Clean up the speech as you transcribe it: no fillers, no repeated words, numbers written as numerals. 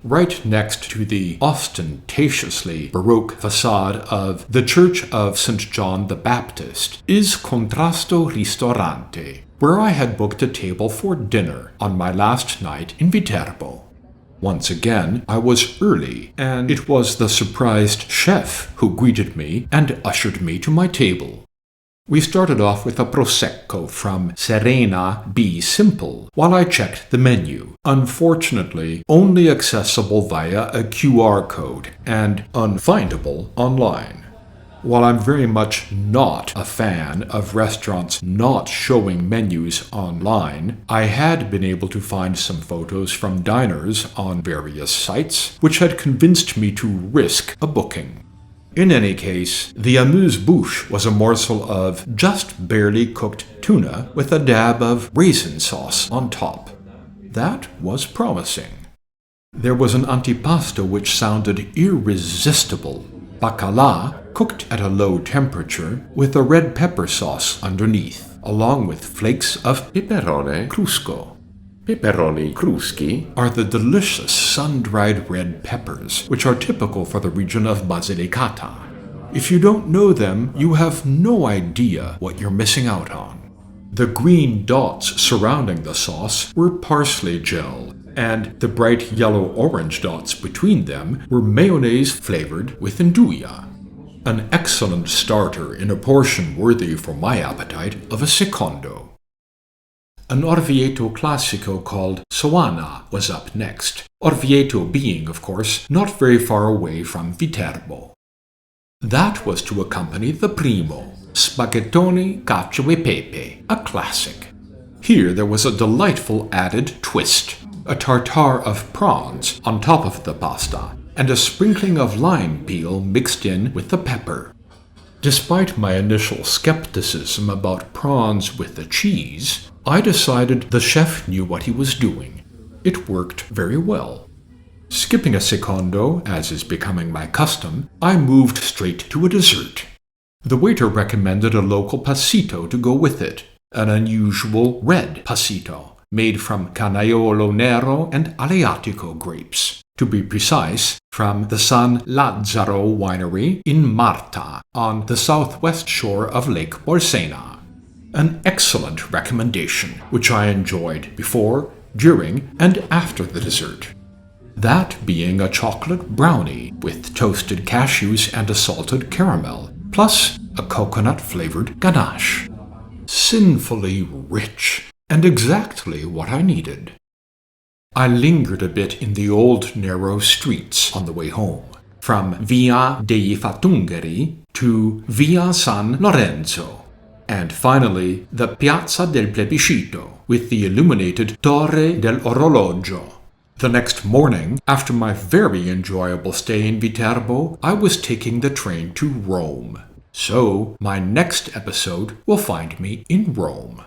right next to the ostentatiously Baroque facade of the Church of St. John the Baptist, is Contrasto Ristorante, where I had booked a table for dinner on my last night in Viterbo. Once again, I was early, and it was the surprised chef who greeted me and ushered me to my table. We started off with a Prosecco from Serena B. Simple while I checked the menu, unfortunately only accessible via a QR code and unfindable online. While I'm very much not a fan of restaurants not showing menus online, I had been able to find some photos from diners on various sites which had convinced me to risk a booking. In any case, the amuse-bouche was a morsel of just barely cooked tuna with a dab of raisin sauce on top. That was promising. There was an antipasto which sounded irresistible. Bacala, cooked at a low temperature, with a red pepper sauce underneath, along with flakes of peperone crusco. Peperoni cruschi are the delicious sun-dried red peppers, which are typical for the region of Basilicata. If you don't know them, you have no idea what you're missing out on. The green dots surrounding the sauce were parsley gel, and the bright yellow-orange dots between them were mayonnaise flavored with nduja. An excellent starter in a portion worthy for my appetite of a secondo. An Orvieto Classico called Soana was up next, Orvieto being, of course, not very far away from Viterbo. That was to accompany the primo, Spaghettoni cacio e pepe, a classic. Here there was a delightful added twist, a tartare of prawns on top of the pasta, and a sprinkling of lime peel mixed in with the pepper. Despite my initial skepticism about prawns with the cheese, I decided the chef knew what he was doing. It worked very well. Skipping a secondo, as is becoming my custom, I moved straight to a dessert. The waiter recommended a local passito to go with it, an unusual red passito, made from Canaiolo Nero and Aleatico grapes. To be precise, from the San Lazzaro winery in Marta, on the southwest shore of Lake Bolsena. An excellent recommendation, which I enjoyed before, during, and after the dessert. That being a chocolate brownie with toasted cashews and a salted caramel, plus a coconut-flavored ganache. Sinfully rich, and exactly what I needed. I lingered a bit in the old narrow streets on the way home, from Via dei Fatungeri to Via San Lorenzo, and finally the Piazza del Plebiscito with the illuminated Torre del Orologio. The next morning, after my very enjoyable stay in Viterbo, I was taking the train to Rome. So, my next episode will find me in Rome.